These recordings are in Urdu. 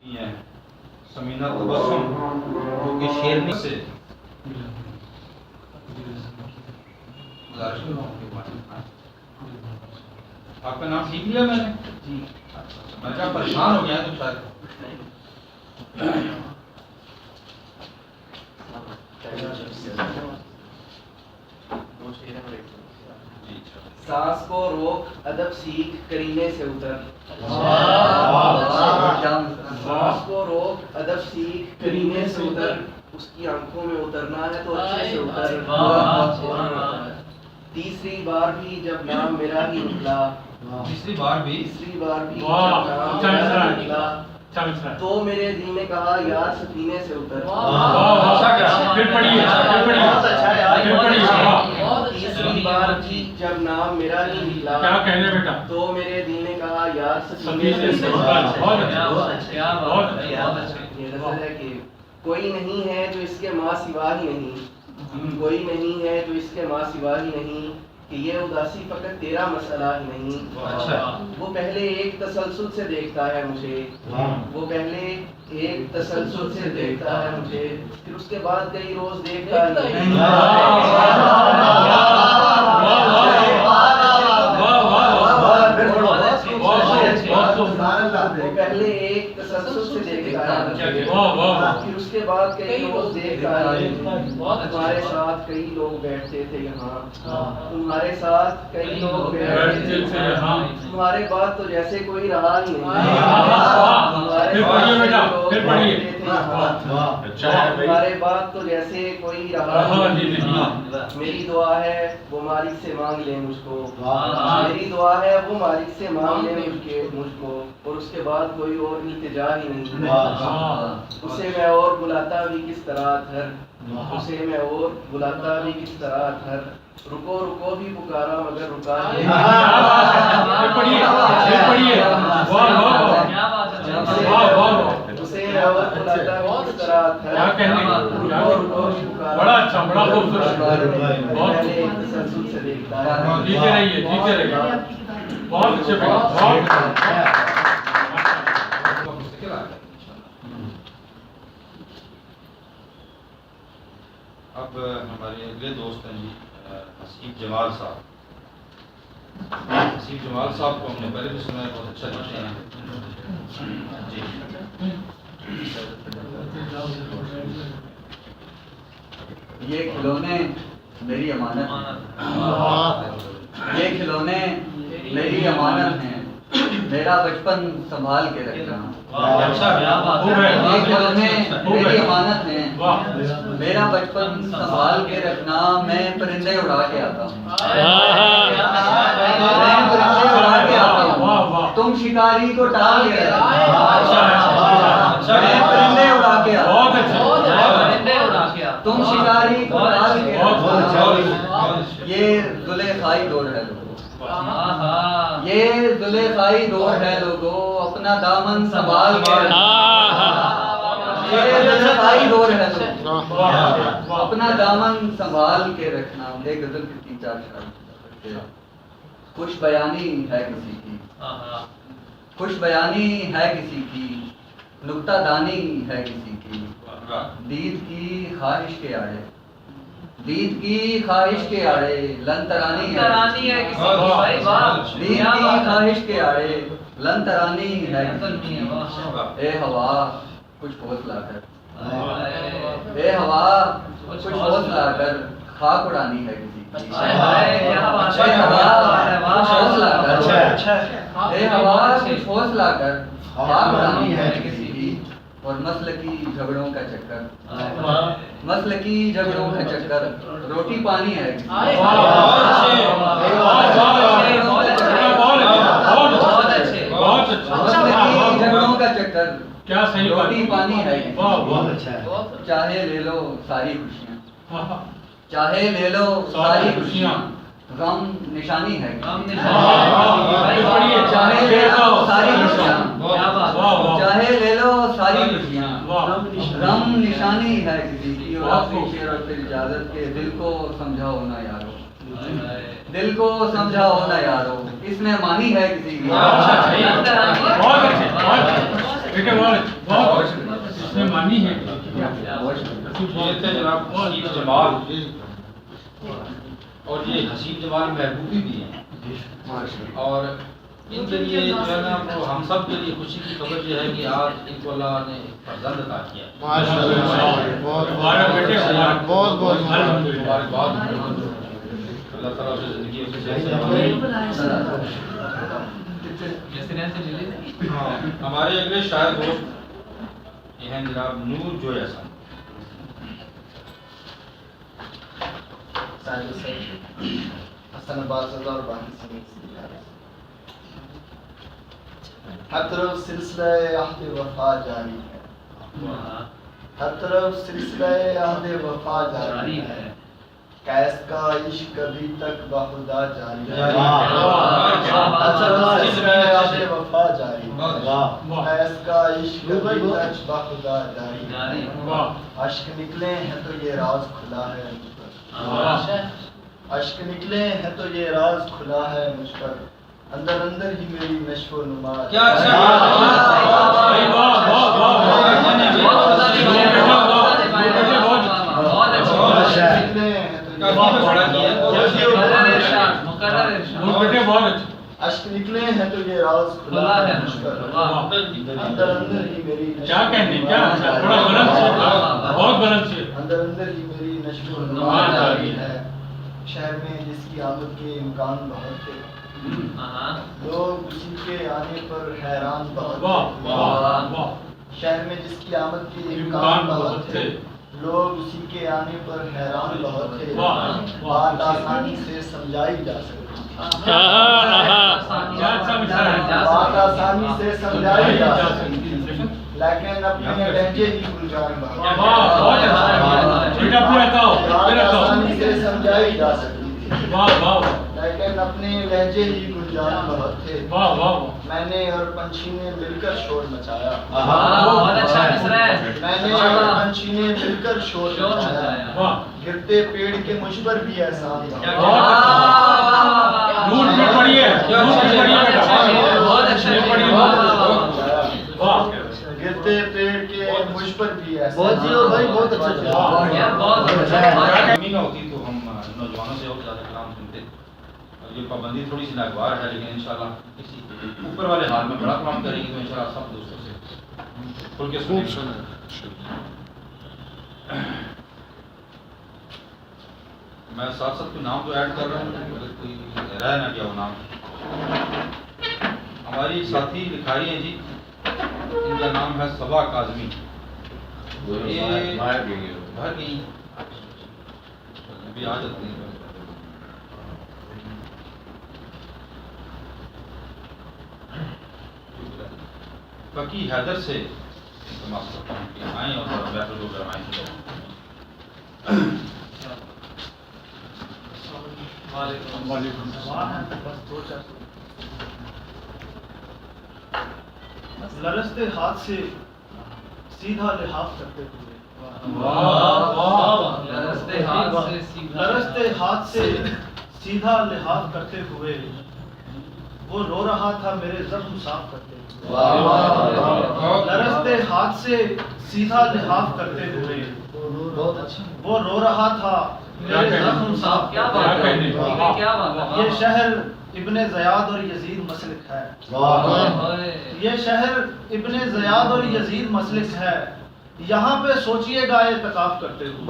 سمینہ تبسم جو کہ شیرنی سے آپ کا نام سیکھ لیا میں نے جی میں کیا پریشان ہو گیا تو شاید سانس کو روک ادب سیکھ کرینے سے اتر سانس کو روک ادب سیکھ کرینے سے اتر اس کی آنکھوں میں اترنا ہے تو اچھے سے اتر تیسری بار بھی جب نام میرا ہی نکلا تیسری بار بھی جب نام میرا ہی نکلا تو میرے دل نے کہا یار سفینے سے اتر تیسری بار بھی جب نام میرا ہی نکلا تو میرے دل نے کہا یار سفینے سے اتر کہ کوئی نہیں ہے جو اس کے ماں سوا ہی نہیں کوئی نہیں ہے جو اس کے ماں سوا ہی نہیں کہ یہ اداسی فقط تیرا مسئلہ ہی نہیں وہ پہلے ایک تسلسل سے دیکھتا ہے مجھے وہ پہلے ایک تسلسل سے دیکھتا ہے مجھے پھر اس کے بعد کئی روز دیکھتا ہے پہلے ایک تسلسل سے دیکھتا ہے پھر اس کے بعد کئی روز دیکھتا ہے تمہارے ساتھ کئی لوگ بیٹھتے تھے یہاں تمہارے ساتھ کئی لوگ بیٹھتے تھے تمہارے بات تو جیسے کوئی رہا ہی نہیں تمہارے بات تو جیسے کوئی رہا ہی نہیں میری دعا ہے وہ مالک سے مانگ لے مجھ کو میری دعا ہے وہ مالک سے مانگ لے مجھ کو اور اس کے بعد کوئی اور التجا ہی نہیں اسے میں اور بلاتا بھی کس طرح گھر اسے میں اور بلاتا بھی کس طرح گھر رکو رکو بھی پکارا مگر رکا اسے میں اور بلاتا بھی کس طرح گھر رکو رکو بھی پکارا بڑا اچھا بڑا خوبصورت پہلے تسلسل سے دیکھتا ہے جیتے رہیے بہت اچھے بہت اب ہمارے اگلے دوست ہیں جی حسیب جمال صاحب حسیب جمال صاحب کو ہم نے پہلے بھی سنا ہے بہت اچھا لکھتے ہیں جی یہ کھلونے میری امانت یہ کھلونے میری امانت ہیں میرا بچپن سنبھال کے رکھنا یہ کھلونے میری امانت ہیں میرا بچپن سنبھال کے رکھنا میں پرندے اڑا کے آتا ہوں میں پرندے اڑا کے آتا ہوں تم شکاری کو ٹال کے میں پرندے اڑا کے آتا ہوں تم شکاری کو ٹال کے یہ زلیخائی دور ہے لوگوں یہ زلیخائی دور ہے لوگوں اپنا دامن سنبھال کے یہ زلیخائی دور ہے لوگوں اپنا دامن سنبھال کے رکھنا ایک غزل کی 3-4 شعر خوش بیانی ہے کسی کی خوش بیانی ہے کسی کی نکتہ دانی ہے کسی کی دید کی خواہش کے آڑے دید کی خواہش کے آڑے لن ترانی ہے کسی کی دید کی خواہش کے آڑے لن ترانی ہے کسی کی اے ہوا کچھ حوصلہ کر اے ہوا کچھ حوصلہ کر خاک اڑانی ہے کسی کی اے ہوا کچھ حوصلہ کر اے ہوا کچھ حوصلہ کر خاک اڑانی ہے کسی کی اور مسلکی جھگڑوں کا چکر مسلکی جھگڑوں کا چکر روٹی پانی ہے مسلکی جھگڑوں کا چکر کیا صحیح روٹی پانی ہے چاہے لے لو ساری خوشیاں چاہے لے لو ساری خوشیاں غم نشانی ہے چاہے لے لو ساری خوشیاں چاہے لے لو ساری خوشیاں غم نشانی ہے کسی کی اور اپنی شعر اور پھر اجازت کے دل کو سمجھاؤ نہ یارو دل کو سمجھاؤ نہ یارو اس میں مانی ہے کسی کی اس میں مانی ہے یہ تھے جناب حسیب جمال، اور یہ حسیب جمال محبوبی بھی ہیں، اور ان کے لیے جو ہے نا وہ ہم سب کے لیے خوشی کی خبر یہ ہے کہ آج ان کو اللہ نے ایک فرزند عطا کیا ہے۔ مبارکباد، اللہ تعالیٰ اسے زندگی اسے ہمارے اگلے شاعر دوست یہ ہیں جناب نور جوئی حسن۔ حسن عباس اللہ اور باقی سمیت ہر طرف سلسلہ عہد وفا جاری ہے، ہر طرف سلسلہ عہد وفا جاری ہے، کیس کا عشق ابھی تک بخدا جاری ہے، ہر طرف سلسلہ عہد وفا جاری ہے، کیس کا عشق ابھی تک بخدا جاری ہے، اشک نکلے ہیں تو یہ راز کھلا ہے مجھ پر، اشک نکلے ہیں تو یہ راز کھلا ہے مجھ پر، اندر اندر ہی میری نشو و نما۔ کیا اشک نکلے ہیں تو یہ راز کھلا ہے مجھ پر، اندر اندر ہی میری اندر اندر ہی میری نشو و نما جاری ہے، شہر میں جس کی آمد کے امکان بہت تھے، لوگ اسی کے آنے پر حیران بہت تھے، شہر میں جس کی آمد کے امکان بہت تھے، لوگ اسی کے آنے پر حیران بہت تھے، بات آسانی سے سمجھائی جا سکتی تھی، بات آسانی سے سمجھائی جا سکتی تھی، لیکن اپنے لہجے ہی گلجان بہت، بات آسانی سے سمجھائی جا سکتی تھی، لیکن اپنے لہجے ہی گلجان بہت تھے، میں نے اور پنچھی نے مل کر شور مچایا، میں نے اور پنچھی نے مل کر شور مچایا، گرتے پیڑ کے مجھ پر بھی احسان گرتے پیڑ کے مجھ پر بھی احسان بہت اچھا ہوتی تو ہم نوجوانوں سے اور زیادہ کلام سنتے، اور یہ پابندی تھوڑی سی ناگوار ہے، لیکن انشاءاللہ کسی اوپر والے حال میں بڑا کام کریں گے تو انشاءاللہ سب دوستوں سے کھل کے سنیں گے۔ میں ساتھ ساتھ کوئی نام تو ایڈ کر رہا ہوں، اگر کوئی رہ نہ گیا وہ نام۔ ہماری ساتھی لکھائی ہیں جی، ان کا نام ہے صبا کاظمی، یہ باہر گئی ابھی آ جاتی ہیں۔ فقی حیدر سے التماس کرتا ہوں کہ آئیں اور بیت الجو کرائیں گے۔ لرزتے ہاتھ سے سیدھا لحاظ کرتے ہوئے، لرزتے ہاتھ سے سیدھا لحاظ کرتے ہوئے، وہ رو رہا تھا میرے زخم صاف کرتے ہوئے، لرزتے ہاتھ سے سیدھا لحاظ کرتے ہوئے، وہ رو رہا تھا میرے زخم صاف کرتے ہوئے۔ یہ شہر ابن زیاد اور یزید مسلک ہے، یہ شہر ابن زیاد اور یزید مسلک ہے، یہاں پہ سوچئے گا اعتکاف کرتے ہوئے۔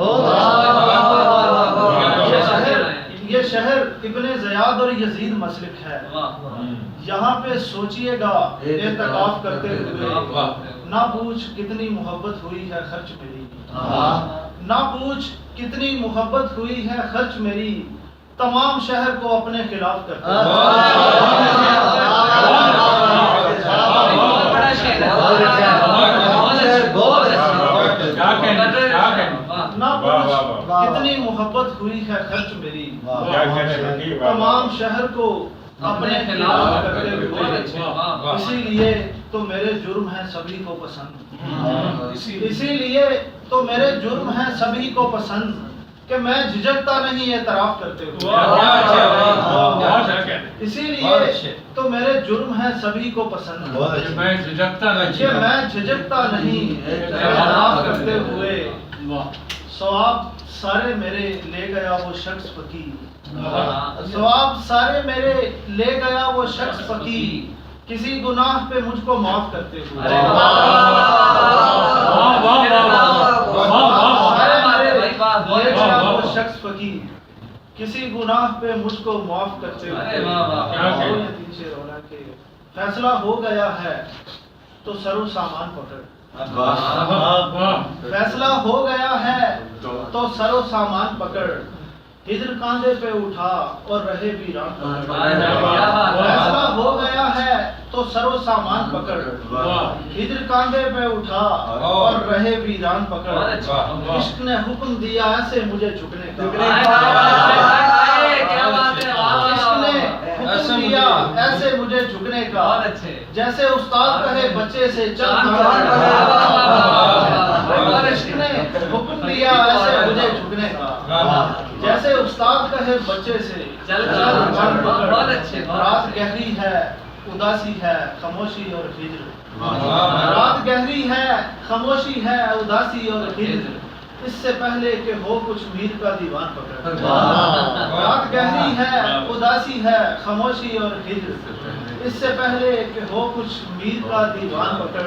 یہ شہر ابن زیاد اور یزید مسلک ہے، یہاں پہ سوچئے گا اعتکاف کرتے ہوئے، نہ پوچھ کتنی محبت ہوئی ہے خرچ میری، نہ پوچھ کتنی محبت ہوئی ہے خرچ میری، تمام شہر کو اپنے خلاف کرتے نہ پوچھ کتنی محبت ہوئی ہے خرچ میری، تمام شہر کو اپنے خلاف کرتے ہوئے، اسی لیے تو میرے جرم ہیں سبھی کو پسند، اسی لیے تو میرے جرم ہیں سبھی کو پسند، کہ میں جھجکتا نہیں اعتراف کرتے ہوئے، اسی لیے تو میرے جرم ہیں سبھی کو پسند، میں جھجکتا کہ میں جھجکتا نہیں اعتراف کرتے ہوئے، ثواب سارے میرے لے گیا وہ شخص فقیر، ثواب سارے میرے لے گیا وہ شخص فقیر، کسی گناہ پہ مجھ کو معاف کرتے ہوئے، لے گیا وہ شخص فقیر، کسی گناہ پہ مجھ کو معاف کرتے ہوئے، پیچھے رونا کہ فیصلہ ہو گیا ہے تو سر و سامان پکڑ، فیصلہ ہو گیا ہے تو سر و سامان پکڑ، ہجر کاندھے پہ اٹھا اور رہے ویران پکڑ، فیصلہ ہو گیا ہے تو سر و سامان پکڑ، ہجر کاندھے پہ اٹھا اور رہے ویران پکڑ، عشق نے حکم دیا ایسے مجھے جھکنے کا، عشق نے حکم دیا ایسے مجھے جھکنے کا، جیسے استاد کہے بچے سے چل عشق نے حکم دیا ایسے مجھے جھکنے کا، جیسے استاد کہے بچے سے چل رات گہری ہے اداسی ہے خاموشی اور ہجر، رات گہری ہے خاموشی ہے اداسی اور ہجر، اس سے پہلے کہ ہو کچھ میر کا دیوان پکڑ، رات گہری ہے اداسی ہے خاموشی اور ہجر، اس سے پہلے کہ ہو کچھ میر کا دیوان پکڑ،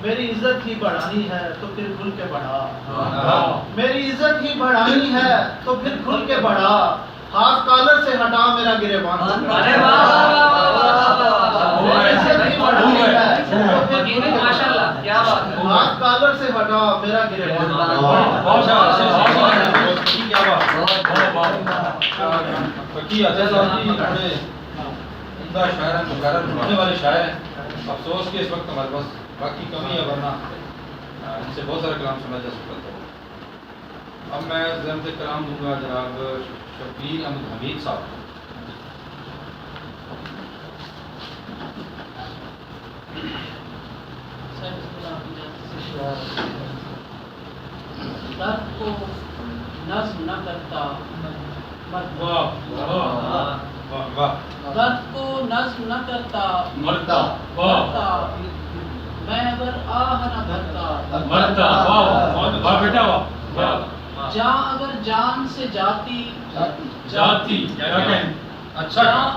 میری عزت ہی بڑھانی ہے تو پھر کھل کے بڑھا، میری عزت ہی بڑھانی ہے تو پھر کھل کے بڑھا، ہاتھ کالر سے ہٹا میرا گریبان پکڑ، عزت ہی بڑھانی ہے تو پھر کھل کے بڑھا، ہاتھ کالر سے ہٹا میرا گریبان شاعر ہیں، افسوس کہ اس وقت ہمارے پاس باقی کمی ہے، ورنہ ان سے بہت سارا کلام سنا جا سکتا تھا۔ اب میں ضمن سے کلام دوں گا جناب شبیر احمد حمید صاحب۔ درد کو نظم نہ کرتا درد کو نظم نہ کرتا مرتا، میں اگر آہ نہ بھرتا جاں اگر جان سے جاتی جاں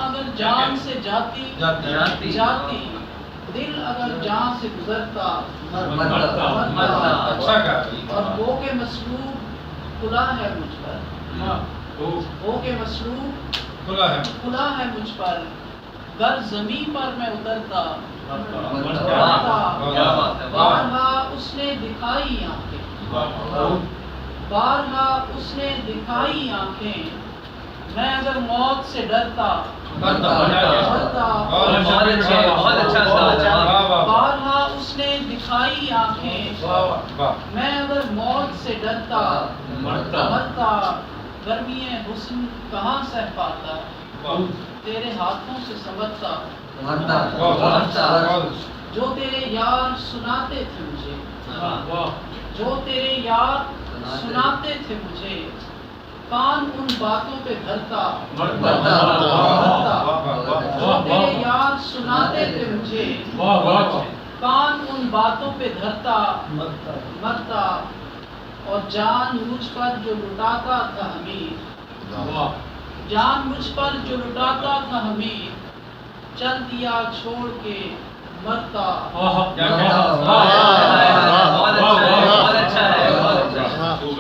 اگر جان سے جاتی دل اگر جان سے گزرتا اور وہ کے مسلوب کھلا ہے مجھ پر، وہ کے مسلوب کھلا ہے مجھ پر، گر زمین پر میں اترتا بارہا اس نے دکھائی آنکھیں، بارہا اس نے دکھائی آنکھیں، میں اگر موت سے ڈرتا بارہا اس نے دکھائی آنکھیں، میں اگر موت سے ڈرتا مرتا، گرمی حسن کہاں سہ پاتا، تیرے ہاتھوں سے سنبھلتا، جو تیرے یار سناتے تھے مجھے، جو تیرے یار سناتے تھے مجھے، کان ان باتوں پہ دھرتا، جو تیرے یار سناتے تھے مجھے، کان ان باتوں پہ دھرتا مرتا، اور جان مجھ پر جو لٹاتا تھا حمید، جان مجھ پر جو لٹاتا تھا حمید، چل دیا چھوڑ کے مرتا،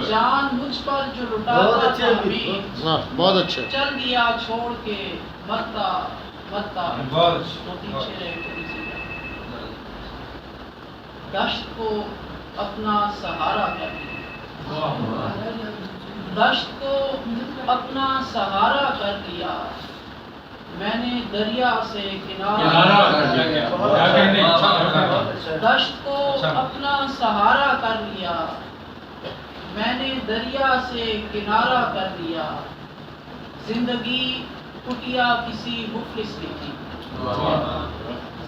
جان مجھ پر جو لٹاتا تھا حمید، بہت اچھا، چل دیا چھوڑ کے مرتا تو پیچھے رہے تھوڑی سی، دشت کو اپنا سہارا کر لیا، دشت کو اپنا سہارا کر لیا، میں نے دریا سے کنارہ دشت کو اپنا سہارا کر لیا، میں نے دریا سے کنارہ کر لیا، زندگی کٹیا کسی مفلس کی تھی،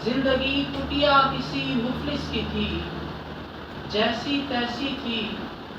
زندگی کٹیا کسی مفلس کی تھی، جیسی تیسی تھی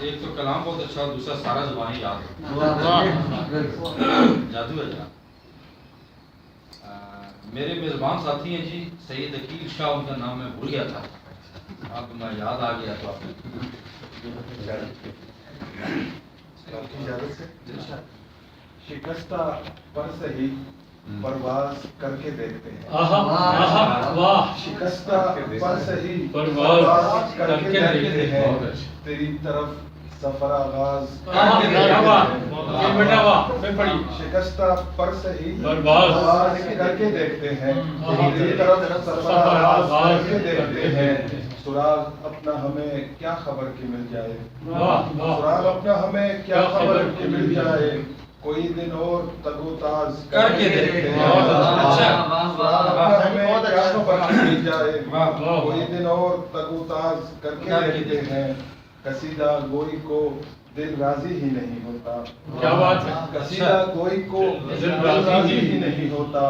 ایک تو کلام بہت اچھا اور دوسرا سارا زبانی یاد ہے، جادو ہے جناب۔ میرے میزبان ساتھی ہیں جی سید عقیل شاہ، ان کا نام میں بھول گیا تھا، اب میں یاد آ گیا تو آپ نے اجازت سے شکستہ پر سہی پرواز کر کے دیکھتے ہیں، شکستہ پر سہی پرواز کر کے دیکھتے ہیں، تیری طرف سفر آغاز شکستہ پر سہی پرواز کر کے دیکھتے ہیں، تیری طرف سفر آغاز کر کے دیکھتے ہیں، سراغ اپنا ہمیں کیا خبر کی مل جائے، سراغ اپنا ہمیں کیا خبر کی مل جائے، کوئی دن اور تگ و تاز کر کے دیکھتے ہیں، سراغ اپنا ہمیں کیا خبر کی مل جائے، کوئی دن اور تگ و تاز کر کے دیکھتے ہیں، قصیدہ گوئی کو دل راضی ہی نہیں ہوتا، کیا بات ہے، قصیدہ گوئی کو دل راضی ہی نہیں ہوتا،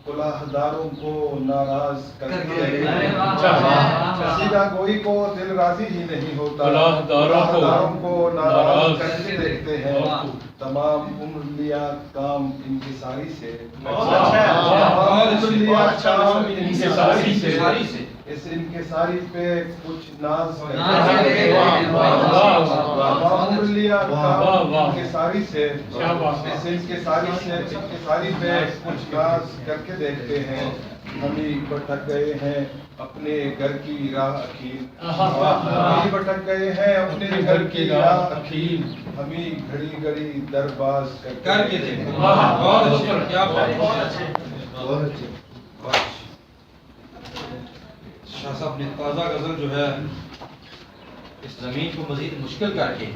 کلاہ داروں کو ناراض کر کے دیکھتے ہیں، قصیدہ گوئی کو دل راضی ہی نہیں ہوتا، کلاہ داروں کو ناراض کر کے دیکھتے ہیں، تمام عمر لیا کام انکساری سے، تمام عمر لیا کام انکساری سے، اس انکساری پہ کچھ ناز کر کے تمام عمر لیا کام انکساری سے، اس انکساری پہ کچھ ناز کر کے دیکھتے ہیں، ہمیں بھٹک گئے ہیں اپنے گھر کی راہ اخیر، ہمیں بھٹک گئے ہیں اپنے گھر کی راہ اخیر، ہمیں گھڑی گھڑی درباز کر کے دیکھتے ہیں۔ شاہ صاحب نے تازہ غزل جو ہے اس زمین کو مزید مشکل کر کے